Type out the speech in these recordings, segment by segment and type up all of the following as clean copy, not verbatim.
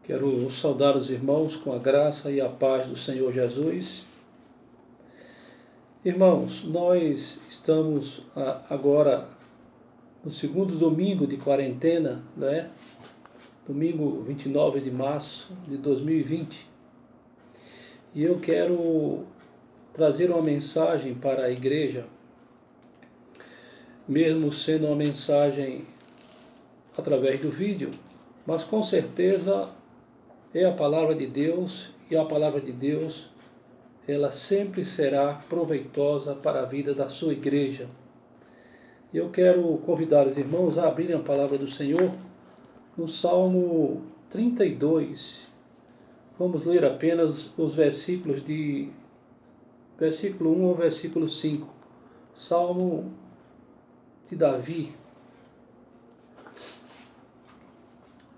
Quero saudar os irmãos com a graça e a paz do Senhor Jesus. Irmãos, nós estamos agora no segundo domingo de quarentena, né? Domingo 29 de março de 2020. E eu quero trazer uma mensagem para a igreja, mesmo sendo uma mensagem através do vídeo, mas com certeza é a palavra de Deus, e a palavra de Deus, ela sempre será proveitosa para a vida da sua igreja. Eu quero convidar os irmãos a abrirem a palavra do Senhor no Salmo 32. Vamos ler apenas os versículos de versículo 1 ao versículo 5. Salmo de Davi.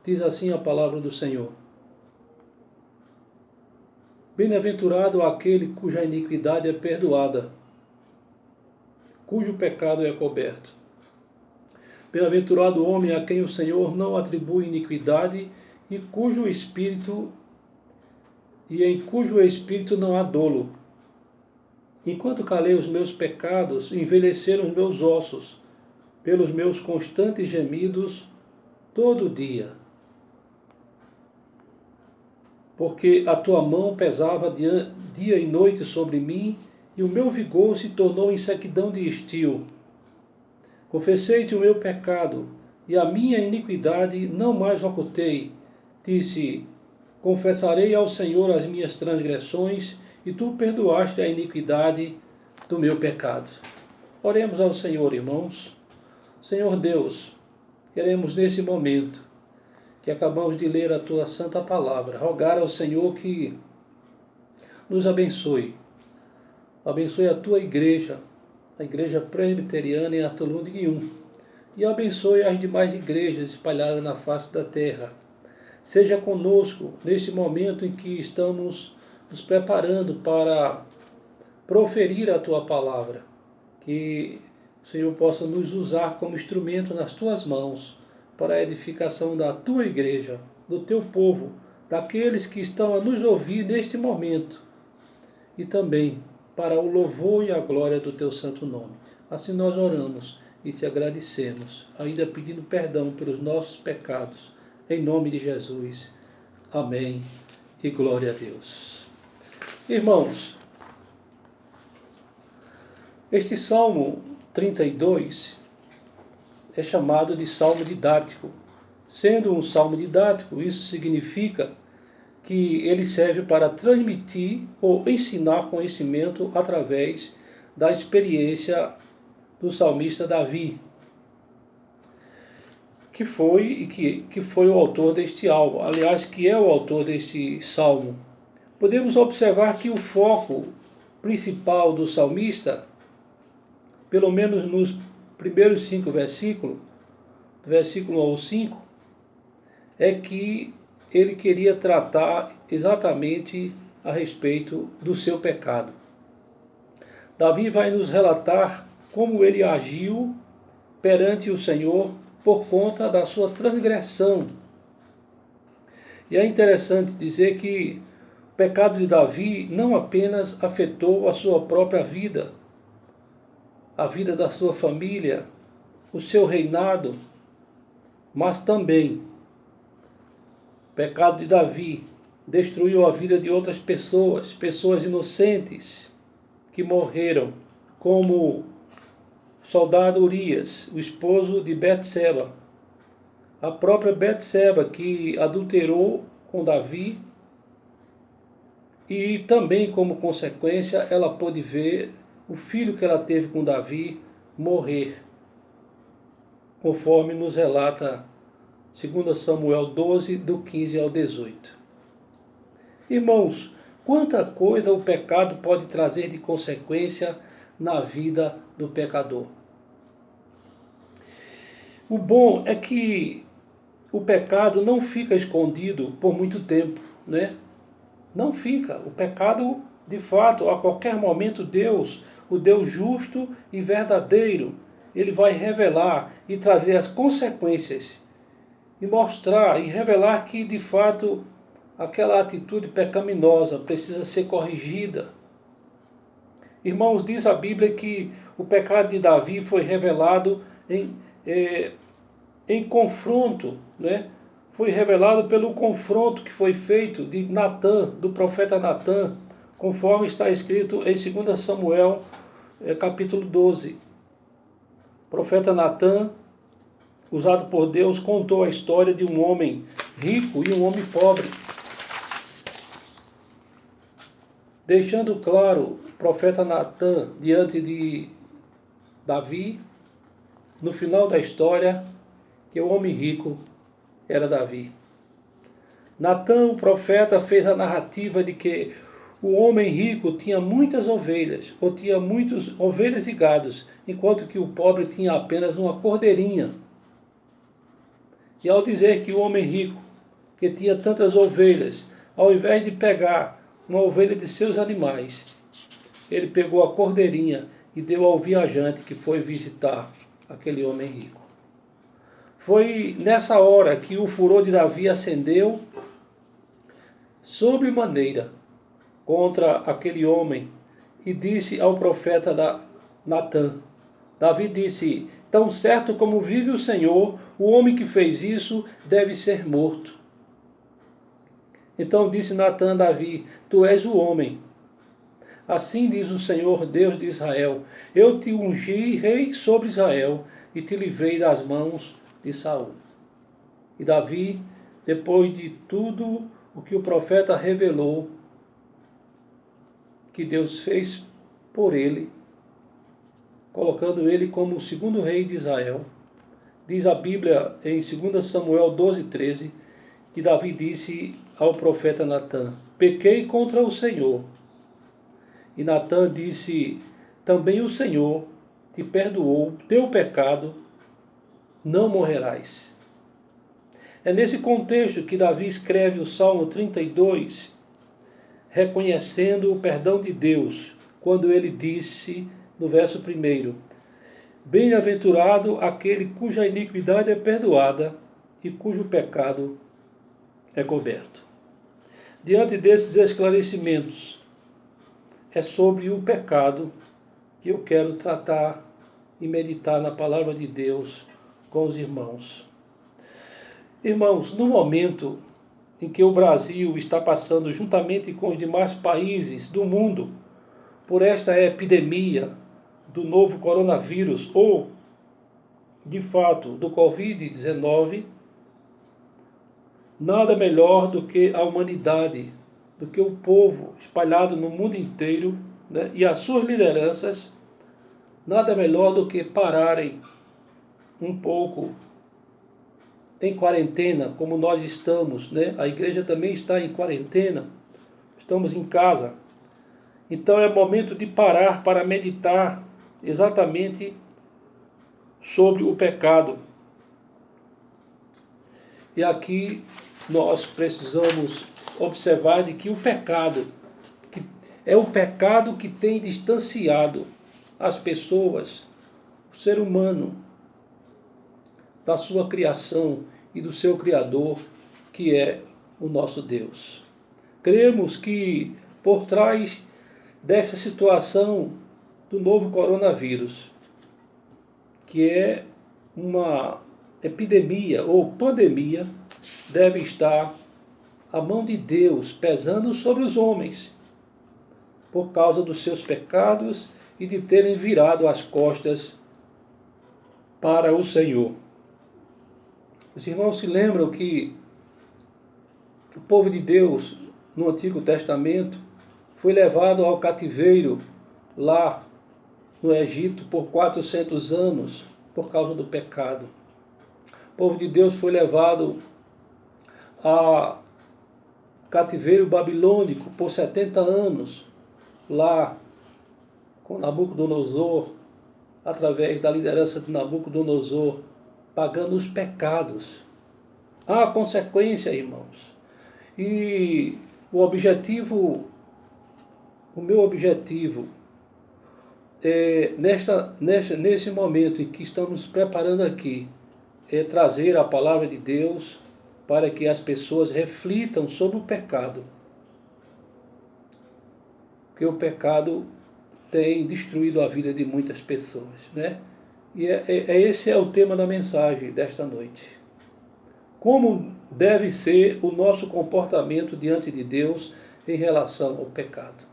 Diz assim a palavra do Senhor: Bem-aventurado aquele cuja iniquidade é perdoada, cujo pecado é coberto. Bem-aventurado o homem a quem o Senhor não atribui iniquidade e em cujo espírito não há dolo. Enquanto calei os meus pecados, envelheceram os meus ossos, pelos meus constantes gemidos todo dia. Porque a tua mão pesava dia e noite sobre mim, e o meu vigor se tornou em sequidão de estio. Confessei-te o meu pecado, e a minha iniquidade não mais ocultei. Disse: confessarei ao Senhor as minhas transgressões, e tu perdoaste a iniquidade do meu pecado. Oremos ao Senhor, irmãos. Senhor Deus, queremos nesse momento que acabamos de ler a tua santa palavra, rogar ao Senhor que nos abençoe. Abençoe a tua igreja, a igreja presbiteriana em Artolundium, e abençoe as demais igrejas espalhadas na face da terra. Seja conosco neste momento em que estamos nos preparando para proferir a tua palavra, que o Senhor possa nos usar como instrumento nas tuas mãos, para a edificação da tua igreja, do teu povo, daqueles que estão a nos ouvir neste momento, e também para o louvor e a glória do teu santo nome. Assim nós oramos e te agradecemos, ainda pedindo perdão pelos nossos pecados, em nome de Jesus. Amém e glória a Deus. Irmãos, este Salmo 32 é chamado de salmo didático. Sendo um salmo didático, isso significa que ele serve para transmitir ou ensinar conhecimento através da experiência do salmista Davi, que foi o autor deste álbum, aliás, que é o autor deste salmo. Podemos observar que o foco principal do salmista, pelo menos nos primeiros 5 versículos, do versículo 1 ao 5, é que ele queria tratar exatamente a respeito do seu pecado. Davi vai nos relatar como ele agiu perante o Senhor por conta da sua transgressão. E é interessante dizer que o pecado de Davi não apenas afetou a sua própria vida, a vida da sua família, o seu reinado, mas também o pecado de Davi destruiu a vida de outras pessoas, pessoas inocentes que morreram, como o soldado Urias, o esposo de Betseba, a própria Betseba que adulterou com Davi, e também como consequência ela pôde ver o filho que ela teve com Davi morrer, conforme nos relata 2 Samuel 12, do 15 ao 18. Irmãos, quanta coisa o pecado pode trazer de consequência na vida do pecador. O bom é que o pecado não fica escondido por muito tempo, né? Não fica. O pecado, de fato, a qualquer momento Deus, o Deus justo e verdadeiro, ele vai revelar e trazer as consequências e mostrar e revelar que, de fato, aquela atitude pecaminosa precisa ser corrigida. Irmãos, diz a Bíblia que o pecado de Davi foi revelado em confronto, né? Foi revelado pelo confronto que foi feito de Natã, do profeta Natã, conforme está escrito em 2 Samuel, capítulo 12. O profeta Natã, usado por Deus, contou a história de um homem rico e um homem pobre, deixando claro o profeta Natã diante de Davi, no final da história, que o homem rico era Davi. Natã, o profeta, fez a narrativa de que o homem rico tinha muitas ovelhas, ou tinha muitas ovelhas e gados, enquanto que o pobre tinha apenas uma cordeirinha. E ao dizer que o homem rico, que tinha tantas ovelhas, ao invés de pegar uma ovelha de seus animais, ele pegou a cordeirinha e deu ao viajante que foi visitar aquele homem rico. Foi nessa hora que o furor de Davi acendeu sobremaneira contra aquele homem e disse ao profeta Natã. Davi disse: tão certo como vive o Senhor, o homem que fez isso deve ser morto. Então disse Natã a Davi: tu és o homem. Assim diz o Senhor, Deus de Israel: eu te ungi rei sobre Israel e te livrei das mãos de Saul. E Davi, depois de tudo o que o profeta revelou, que Deus fez por ele, colocando ele como o segundo rei de Israel, diz a Bíblia em 2 Samuel 12:13, que Davi disse ao profeta Natã: pequei contra o Senhor. E Natã disse: também o Senhor te perdoou teu pecado, não morrerás. É nesse contexto que Davi escreve o Salmo 32, reconhecendo o perdão de Deus, quando ele disse, no verso 1, bem-aventurado aquele cuja iniquidade é perdoada e cujo pecado é coberto. Diante desses esclarecimentos, é sobre o pecado que eu quero tratar e meditar na palavra de Deus com os irmãos. Irmãos, no momento em que o Brasil está passando, juntamente com os demais países do mundo, por esta epidemia do novo coronavírus, ou, de fato, do Covid-19, nada melhor do que a humanidade, do que o povo espalhado no mundo inteiro, né, e as suas lideranças, nada melhor do que pararem um pouco em quarentena, como nós estamos, né? A igreja também está em quarentena, estamos em casa. Então é momento de parar para meditar exatamente sobre o pecado. E aqui nós precisamos observar de que o pecado é o pecado que tem distanciado as pessoas, o ser humano, da sua criação e do seu Criador, que é o nosso Deus. Cremos que por trás desta situação do novo coronavírus, que é uma epidemia ou pandemia, deve estar a mão de Deus pesando sobre os homens, por causa dos seus pecados e de terem virado as costas para o Senhor. Os irmãos se lembram que o povo de Deus, no Antigo Testamento, foi levado ao cativeiro lá no Egito por 400 anos, por causa do pecado. O povo de Deus foi levado ao cativeiro babilônico por 70 anos, lá com Nabucodonosor, através da liderança de Nabucodonosor, pagando os pecados. Há consequência, irmãos. E o meu objetivo é, nesse momento em que estamos preparando aqui, é trazer a palavra de Deus para que as pessoas reflitam sobre o pecado. Porque o pecado tem destruído a vida de muitas pessoas, né? E esse é o tema da mensagem desta noite. Como deve ser o nosso comportamento diante de Deus em relação ao pecado?